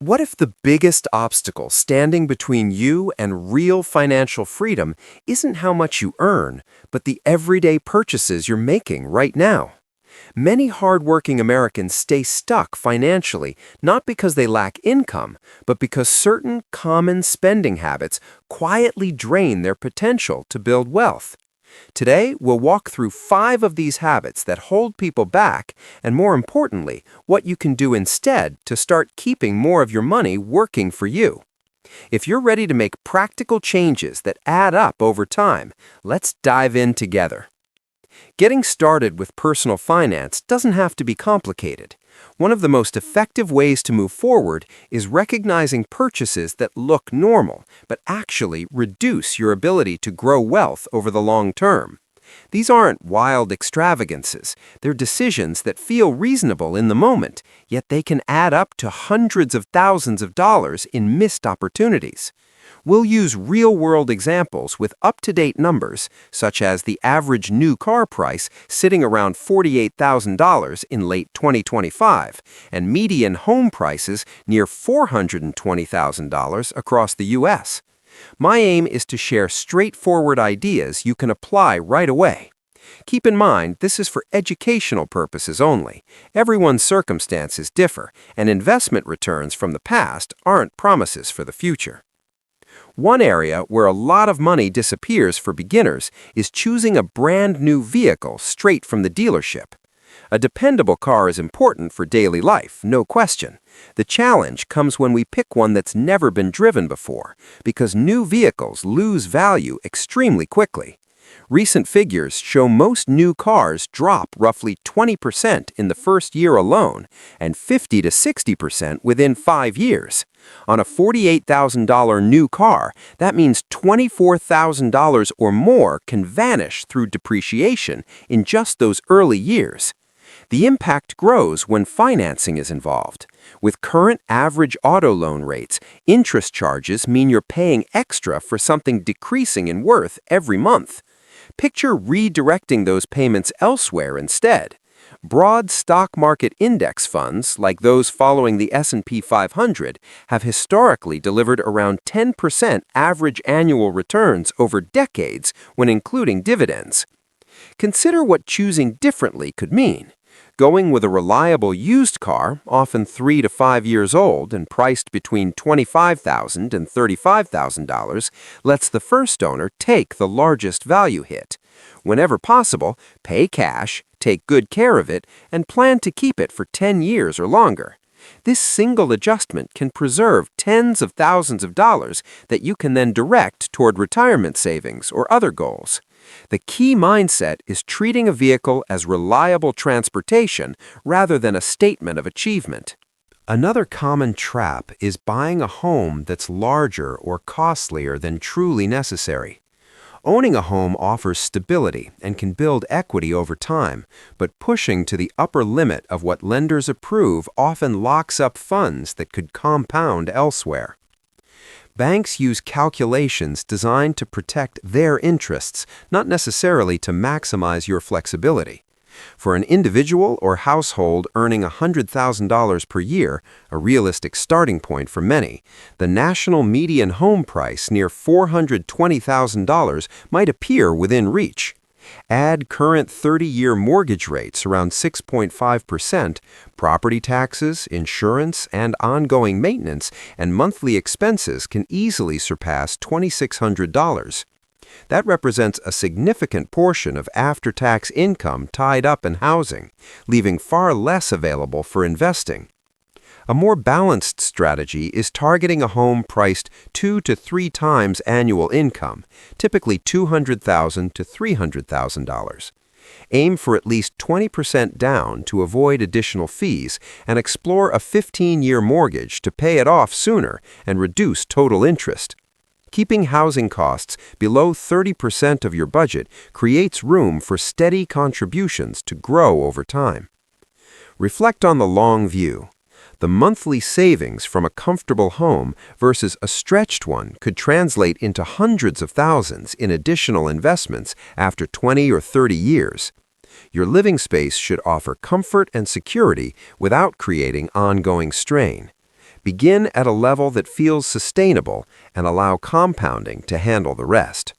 What if the biggest obstacle standing between you and real financial freedom isn't how much you earn, but the everyday purchases you're making right now? Many hardworking Americans stay stuck financially not because they lack income, but because certain common spending habits quietly drain their potential to build wealth. Today, we'll walk through 5 of these habits that hold people back, and more importantly, what you can do instead to start keeping more of your money working for you. If you're ready to make practical changes that add up over time, let's dive in together. Getting started with personal finance doesn't have to be complicated. One of the most effective ways to move forward is recognizing purchases that look normal, but actually reduce your ability to grow wealth over the long term. These aren't wild extravagances. They're decisions that feel reasonable in the moment, yet they can add up to hundreds of thousands of dollars in missed opportunities. We'll use real-world examples with up-to-date numbers, such as the average new car price sitting around $48,000 in late 2025 and median home prices near $420,000 across the U.S. My aim is to share straightforward ideas you can apply right away. Keep in mind, this is for educational purposes only. Everyone's circumstances differ, and investment returns from the past aren't promises for the future. One area where a lot of money disappears for beginners is choosing a brand new vehicle straight from the dealership. A dependable car is important for daily life, no question. The challenge comes when we pick one that's never been driven before, because new vehicles lose value extremely quickly. Recent figures show most new cars drop roughly 20% in the first year alone and 50 to 60% within 5 years. On a $48,000 new car, that means $24,000 or more can vanish through depreciation in just those early years. The impact grows when financing is involved. With current average auto loan rates, interest charges mean you're paying extra for something decreasing in worth every month. Picture redirecting those payments elsewhere instead. Broad stock market index funds, like those following the S&P 500, have historically delivered around 10% average annual returns over decades when including dividends. Consider what choosing differently could mean. Going with a reliable used car, often 3 to 5 years old and priced between $25,000 and $35,000, lets the first owner take the largest value hit. Whenever possible, pay cash, take good care of it, and plan to keep it for 10 years or longer. This single adjustment can preserve tens of thousands of dollars that you can then direct toward retirement savings or other goals. The key mindset is treating a vehicle as reliable transportation rather than a statement of achievement. Another common trap is buying a home that's larger or costlier than truly necessary. Owning a home offers stability and can build equity over time, but pushing to the upper limit of what lenders approve often locks up funds that could compound elsewhere. Banks use calculations designed to protect their interests, not necessarily to maximize your flexibility. For an individual or household earning $100,000 per year, a realistic starting point for many, the national median home price near $420,000 might appear within reach. Add current 30-year mortgage rates around 6.5%, property taxes, insurance, and ongoing maintenance, and monthly expenses can easily surpass $2,600. That represents a significant portion of after-tax income tied up in housing, leaving far less available for investing. A more balanced strategy is targeting a home priced 2 to 3 times annual income, typically $200,000 to $300,000. Aim for at least 20% down to avoid additional fees and explore a 15-year mortgage to pay it off sooner and reduce total interest. Keeping housing costs below 30% of your budget creates room for steady contributions to grow over time. Reflect on the long view. The monthly savings from a comfortable home versus a stretched one could translate into hundreds of thousands in additional investments after 20 or 30 years. Your living space should offer comfort and security without creating ongoing strain. Begin at a level that feels sustainable and allow compounding to handle the rest.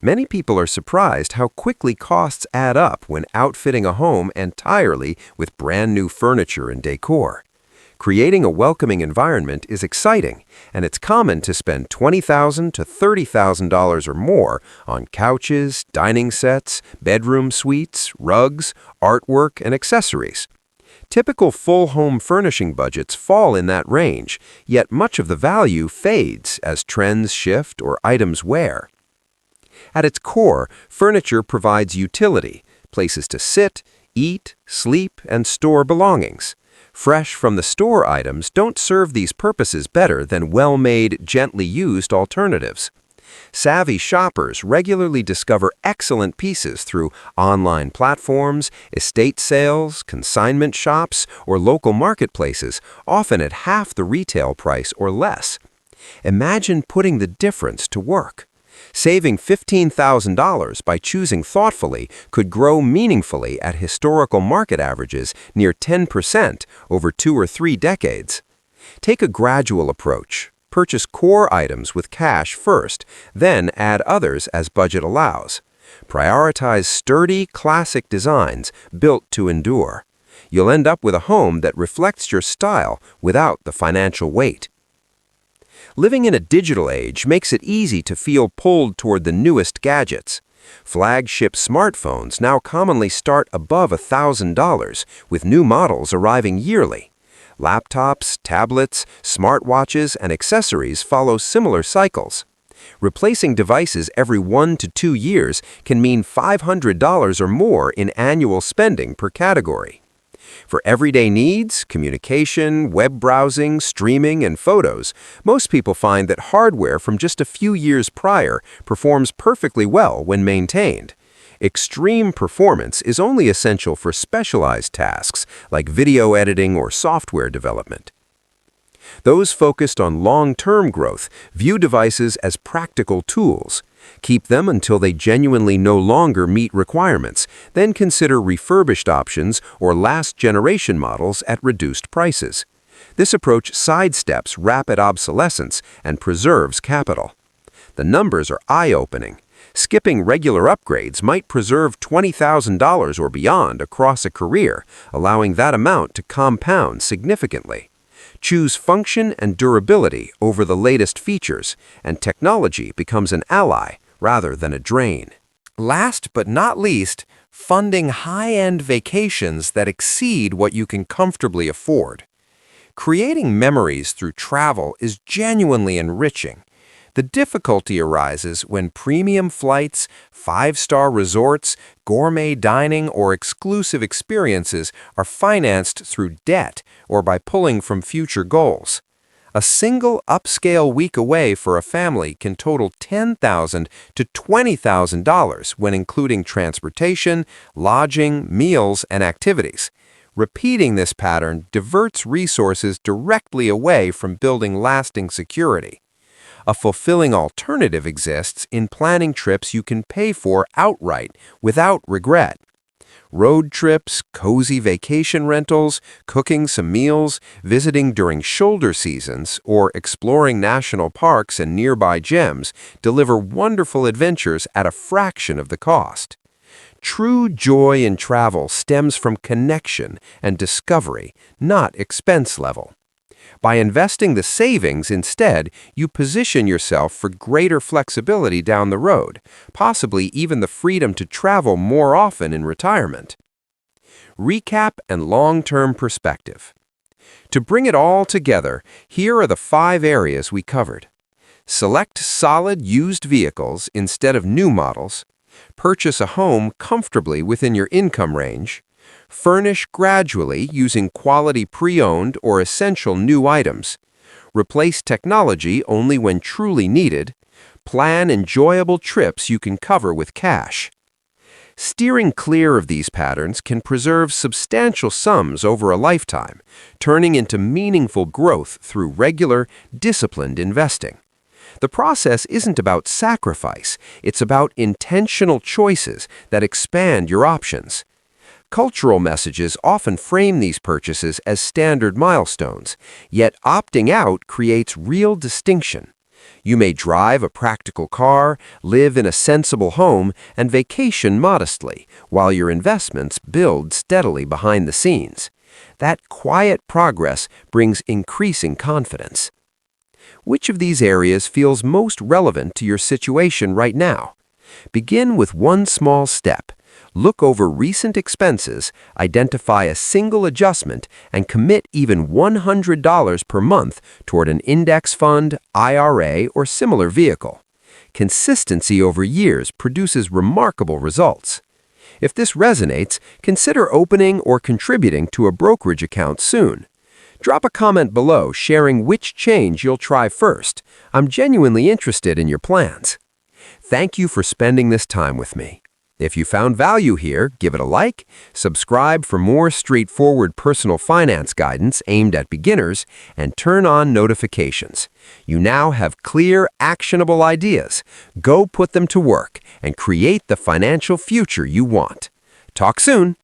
Many people are surprised how quickly costs add up when outfitting a home entirely with brand new furniture and decor. Creating a welcoming environment is exciting, and it's common to spend $20,000 to $30,000 or more on couches, dining sets, bedroom suites, rugs, artwork, and accessories. Typical full home furnishing budgets fall in that range, yet much of the value fades as trends shift or items wear. At its core, furniture provides utility, places to sit, eat, sleep, and store belongings. Fresh from the store items don't serve these purposes better than well-made, gently used alternatives. Savvy shoppers regularly discover excellent pieces through online platforms, estate sales, consignment shops, or local marketplaces, often at half the retail price or less. Imagine putting the difference to work. Saving $15,000 by choosing thoughtfully could grow meaningfully at historical market averages near 10% over 2 or 3 decades. Take a gradual approach. Purchase core items with cash first, then add others as budget allows. Prioritize sturdy, classic designs built to endure. You'll end up with a home that reflects your style without the financial weight. Living in a digital age makes it easy to feel pulled toward the newest gadgets. Flagship smartphones now commonly start above $1,000, with new models arriving yearly. Laptops, tablets, smartwatches, and accessories follow similar cycles. Replacing devices every 1 to 2 years can mean $500 or more in annual spending per category. For everyday needs, communication, web browsing, streaming, and photos, most people find that hardware from just a few years prior performs perfectly well when maintained. Extreme performance is only essential for specialized tasks like video editing or software development. Those focused on long-term growth view devices as practical tools. Keep them until they genuinely no longer meet requirements, then consider refurbished options or last-generation models at reduced prices. This approach sidesteps rapid obsolescence and preserves capital. The numbers are eye-opening. Skipping regular upgrades might preserve $20,000 or beyond across a career, allowing that amount to compound significantly. Choose function and durability over the latest features, and technology becomes an ally rather than a drain. Last but not least, funding high-end vacations that exceed what you can comfortably afford. Creating memories through travel is genuinely enriching. The difficulty arises when premium flights, 5-star resorts, gourmet dining, or exclusive experiences are financed through debt or by pulling from future goals. A single upscale week away for a family can total $10,000 to $20,000 when including transportation, lodging, meals, and activities. Repeating this pattern diverts resources directly away from building lasting security. A fulfilling alternative exists in planning trips you can pay for outright without regret. Road trips, cozy vacation rentals, cooking some meals, visiting during shoulder seasons, or exploring national parks and nearby gems deliver wonderful adventures at a fraction of the cost. True joy in travel stems from connection and discovery, not expense level. By investing the savings instead, you position yourself for greater flexibility down the road, possibly even the freedom to travel more often in retirement. Recap and long-term perspective. To bring it all together, here are the 5 areas we covered. Select solid used vehicles instead of new models. Purchase a home comfortably within your income range. Furnish gradually using quality pre-owned or essential new items. Replace technology only when truly needed. Plan enjoyable trips you can cover with cash. Steering clear of these patterns can preserve substantial sums over a lifetime, turning into meaningful growth through regular, disciplined investing. The process isn't about sacrifice, it's about intentional choices that expand your options. Cultural messages often frame these purchases as standard milestones, yet opting out creates real distinction. You may drive a practical car, live in a sensible home, and vacation modestly, while your investments build steadily behind the scenes. That quiet progress brings increasing confidence. Which of these areas feels most relevant to your situation right now? Begin with one small step. Look over recent expenses, identify a single adjustment, and commit even $100 per month toward an index fund, IRA, or similar vehicle. Consistency over years produces remarkable results. If this resonates, consider opening or contributing to a brokerage account soon. Drop a comment below sharing which change you'll try first. I'm genuinely interested in your plans. Thank you for spending this time with me. If you found value here, give it a like, subscribe for more straightforward personal finance guidance aimed at beginners, and turn on notifications. You now have clear, actionable ideas. Go put them to work and create the financial future you want. Talk soon.